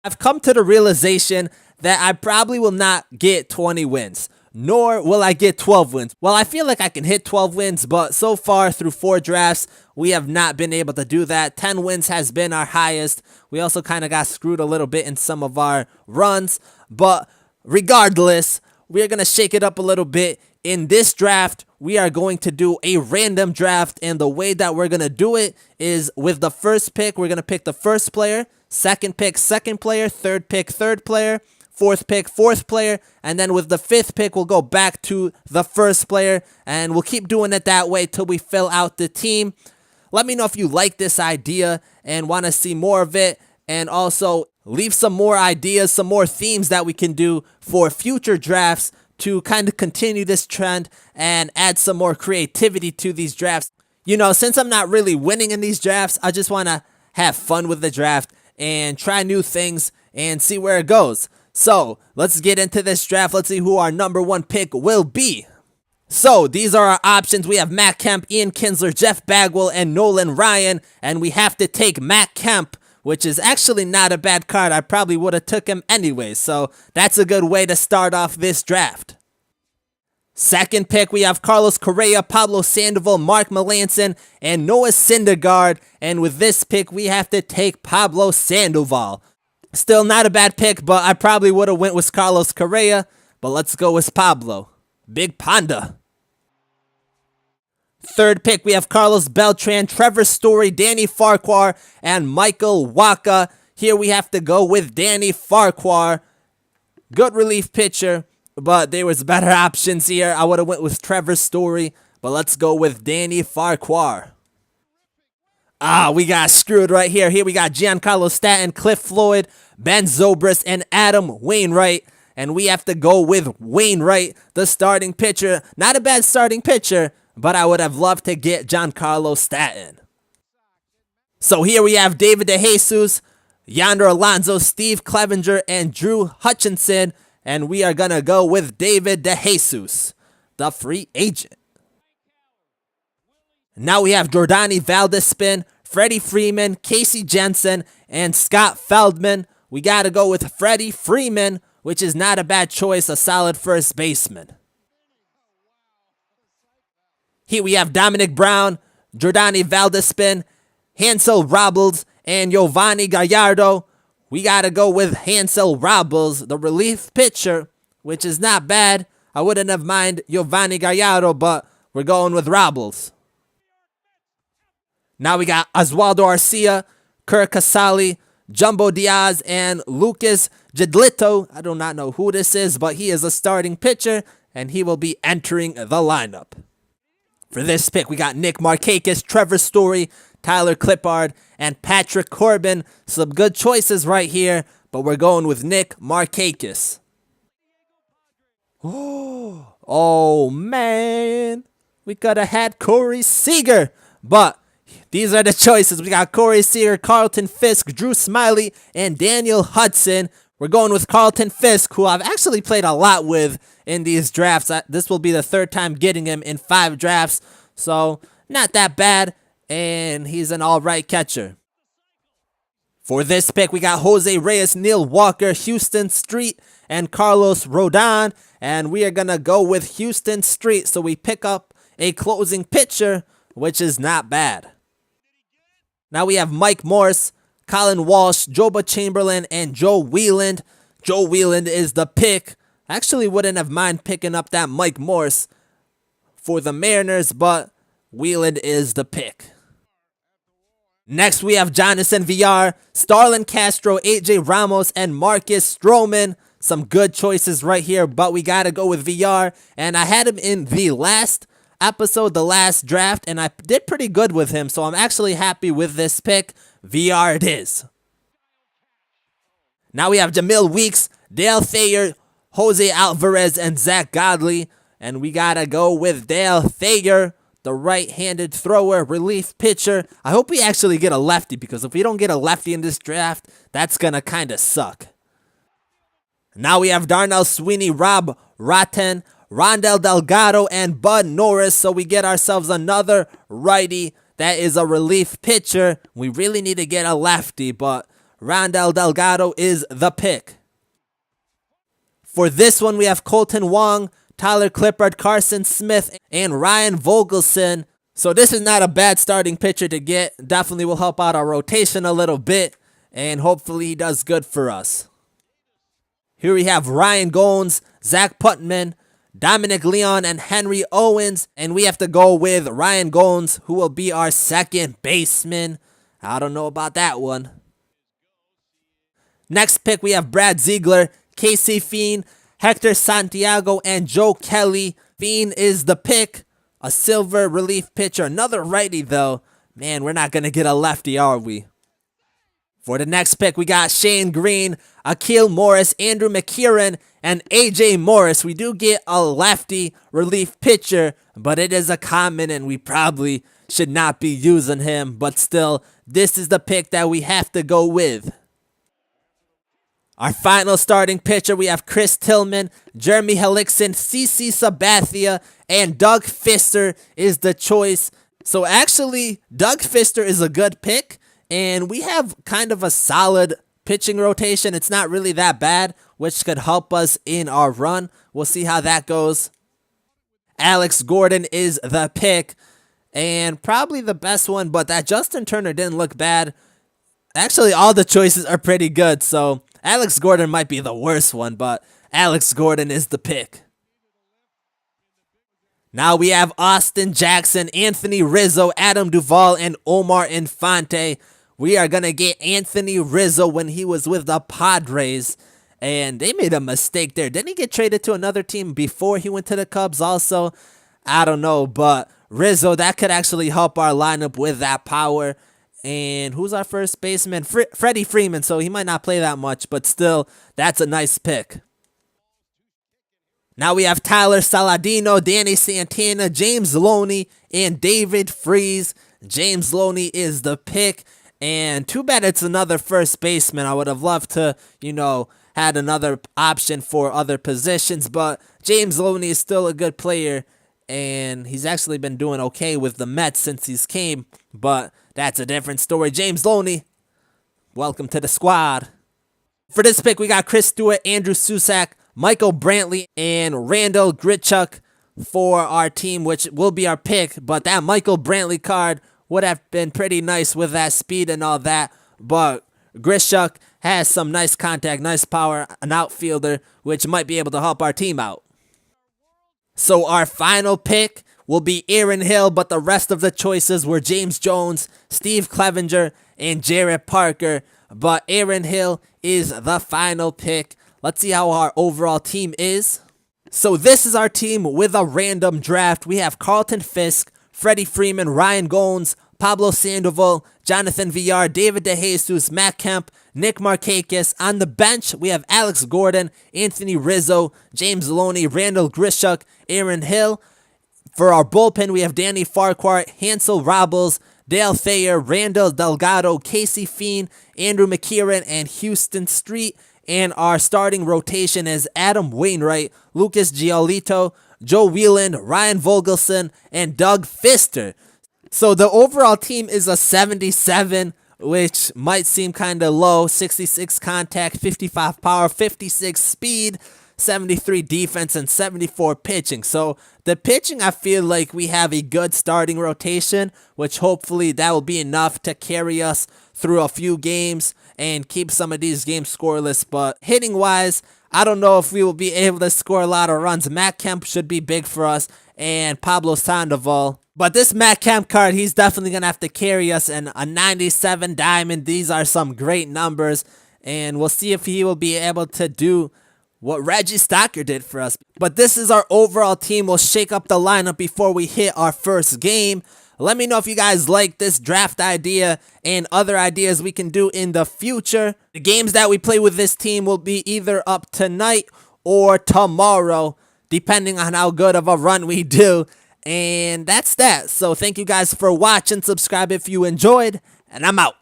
I've come to the realization that I probably will not get 20 wins, nor will I get 12 wins. Well, I feel like I can hit 12 wins, but so far through 4 drafts, we have not been able to do that. 10 wins has been our highest. We also kind of got screwed a little bit in some of our runs, but regardless, we're going to shake it up a little bit. In this draft, we are going to do a random draft, and the way that we're going to do it is with the first pick, we're going to pick the first player, second pick, second player, third pick, third player, fourth pick, fourth player, and then with the fifth pick, we'll go back to the first player, and we'll keep doing it that way till we fill out the team. Let me know if you like this idea and want to see more of it, and also leave some more ideas, some more themes that we can do for future drafts to kind of continue this trend and add some more creativity to these drafts. You know, since I'm not really winning in these drafts, I just want to have fun with the draft and try new things and see where it goes. So let's get into this draft. Let's see who our number 1 pick will be. So these are our options. We have Matt Kemp, Ian Kinsler, Jeff Bagwell, and Nolan Ryan. And we have to take Matt Kemp, which is actually not a bad card. I probably would have took him anyway. So that's a good way to start off this draft. Second pick, we have Carlos Correa, Pablo Sandoval, Mark Melancon, and Noah Syndergaard. And with this pick, we have to take Pablo Sandoval. Still not a bad pick, but I probably would have went with Carlos Correa. But let's go with Pablo. Big Panda. Third pick, we have Carlos Beltran, Trevor Story, Danny Farquhar, and Michael Wacha. Here we have to go with Danny Farquhar. Good relief pitcher, but there was better options here. I would have went with Trevor Story, but let's go with Danny Farquhar. We got screwed right here. Here we got Giancarlo Stanton, Cliff Floyd, Ben Zobrist, and Adam Wainwright. And we have to go with Wainwright, the starting pitcher. Not a bad starting pitcher, but I would have loved to get Giancarlo Stanton. So here we have David DeJesus, Yonder Alonso, Steve Clevenger, and Drew Hutchinson. And we are going to go with David DeJesus, the free agent. Now we have Jordani Valdespin, Freddie Freeman, Casey Jensen, and Scott Feldman. We got to go with Freddie Freeman, which is not a bad choice, a solid first baseman. Here we have Dominic Brown, Jordani Valdespin, Hansel Robles, and Giovanni Gallardo. We got to go with Hansel Robles, the relief pitcher, which is not bad. I wouldn't have minded Giovanni Gallardo, but we're going with Robles. Now we got Oswaldo Arcia, Kirk Casale, Jumbo Diaz, and Lucas Giolito. I do not know who this is, but he is a starting pitcher, and he will be entering the lineup. For this pick, we got Nick Markakis, Trevor Story, Tyler Clippard, and Patrick Corbin. Some good choices right here, but we're going with Nick Markakis. Oh, man. We could have had Corey Seager, but these are the choices. We got Corey Seager, Carlton Fisk, Drew Smiley, and Daniel Hudson. We're going with Carlton Fisk, who I've actually played a lot with in these drafts. This will be the 3rd time getting him in 5 drafts, so not that bad, and he's an all-right catcher. For this pick, we got Jose Reyes, Neil Walker, Houston Street, and Carlos Rodon, and we are going to go with Houston Street, so we pick up a closing pitcher, which is not bad. Now we have Mike Morse, Colin Walsh, Joba Chamberlain, and Joe Wheeland. Joe Wheeland is the pick. I actually wouldn't have mind picking up that Mike Morse for the Mariners, but Wheeland is the pick. Next, we have Jonathan Villar, Starlin Castro, AJ Ramos, and Marcus Stroman. Some good choices right here, but we got to go with Villar. And I had him in the last episode, the last draft, and I did pretty good with him, so I'm actually happy with this pick. VR it is. Now we have Jamil Weeks, Dale Thayer, Jose Alvarez, and Zach Godley, and we gotta go with Dale Thayer, the right-handed thrower, relief pitcher. I hope we actually get a lefty, because if we don't get a lefty in this draft, that's gonna kind of suck. Now we have Darnell Sweeney, Rob Rotten, Rondell Delgado, and Bud Norris, so we get ourselves another righty that is a relief pitcher. We really need to get a lefty, but Rondell Delgado is the pick. For this one, we have Colton Wong, Tyler Clippard, Carson Smith, and Ryan Vogelson. So this is not a bad starting pitcher to get. Definitely will help out our rotation a little bit, and hopefully he does good for us. Here we have Ryan Goins, Zach Putman, Dominic Leon, and Henry Owens. And we have to go with Ryan Goins, who will be our second baseman. I don't know about that one. Next pick, we have Brad Ziegler, Casey Fiend, Hector Santiago, and Joe Kelly. Fiend is the pick. A silver relief pitcher. Another righty, though. Man, we're not going to get a lefty, are we? For the next pick, we got Shane Green, Akil Morris, Andrew McKieran, and AJ Morris. We do get a lefty relief pitcher, but it is a common, and we probably should not be using him. But still, this is the pick that we have to go with. Our final starting pitcher, we have Chris Tillman, Jeremy Hellickson, CC Sabathia, and Doug Fister is the choice. So actually, Doug Fister is a good pick, and we have kind of a solid pitching rotation. It's not really that bad, which could help us in our run. We'll see how that goes. Alex Gordon is the pick, and probably the best one, but that Justin Turner didn't look bad. Actually, all the choices are pretty good, so Alex Gordon might be the worst one, but Alex Gordon is the pick. Now we have Austin Jackson, Anthony Rizzo, Adam Duvall, and Omar Infante. We are going to get Anthony Rizzo when he was with the Padres, and they made a mistake there. Didn't he get traded to another team before he went to the Cubs also? I don't know, but Rizzo, that could actually help our lineup with that power. And who's our first baseman? Freddie Freeman, so he might not play that much, but still, that's a nice pick. Now we have Tyler Saladino, Danny Santana, James Loney, and David Freese. James Loney is the pick, and too bad it's another first baseman. I would have loved to, had another option for other positions, but James Loney is still a good player, and he's actually been doing okay with the Mets since he's came, but that's a different story. James Loney, welcome to the squad. For this pick, we got Chris Stewart, Andrew Susak, Michael Brantley, and Randall Grichuk for our team, which will be our pick. But that Michael Brantley card would have been pretty nice with that speed and all that. But Grichuk has some nice contact, nice power, an outfielder, which might be able to help our team out. So our final pick will be Aaron Hill, but the rest of the choices were James Jones, Steve Clevenger, and Jarrett Parker. But Aaron Hill is the final pick. Let's see how our overall team is. So this is our team with a random draft. We have Carlton Fisk, Freddie Freeman, Ryan Goins, Pablo Sandoval, Jonathan Villar, David DeJesus, Matt Kemp, Nick Markakis. On the bench, we have Alex Gordon, Anthony Rizzo, James Loney, Randall Grichuk, Aaron Hill. For our bullpen, we have Danny Farquhar, Hansel Robles, Dale Thayer, Randall Delgado, Casey Fiend, Andrew McKieran, and Houston Street. And our starting rotation is Adam Wainwright, Lucas Giolito, Joe Whelan, Ryan Vogelson, and Doug Fister. So the overall team is a 77, which might seem kind of low. 66 contact, 55 power, 56 speed, 73 defense, and 74 pitching. So the pitching, I feel like we have a good starting rotation, which hopefully that will be enough to carry us through a few games and keep some of these games scoreless. But hitting wise, I don't know if we will be able to score a lot of runs. Matt Kemp should be big for us, and Pablo Sandoval. But this Matt Kemp card, he's definitely going to have to carry us, and a 97 diamond. These are some great numbers, and we'll see if he will be able to do what Reggie Stocker did for us. But this is our overall team. We'll shake up the lineup before we hit our first game. Let me know if you guys like this draft idea and other ideas we can do in the future. The games that we play with this team will be either up tonight or tomorrow, depending on how good of a run we do. And that's that. So thank you guys for watching. Subscribe if you enjoyed, and I'm out.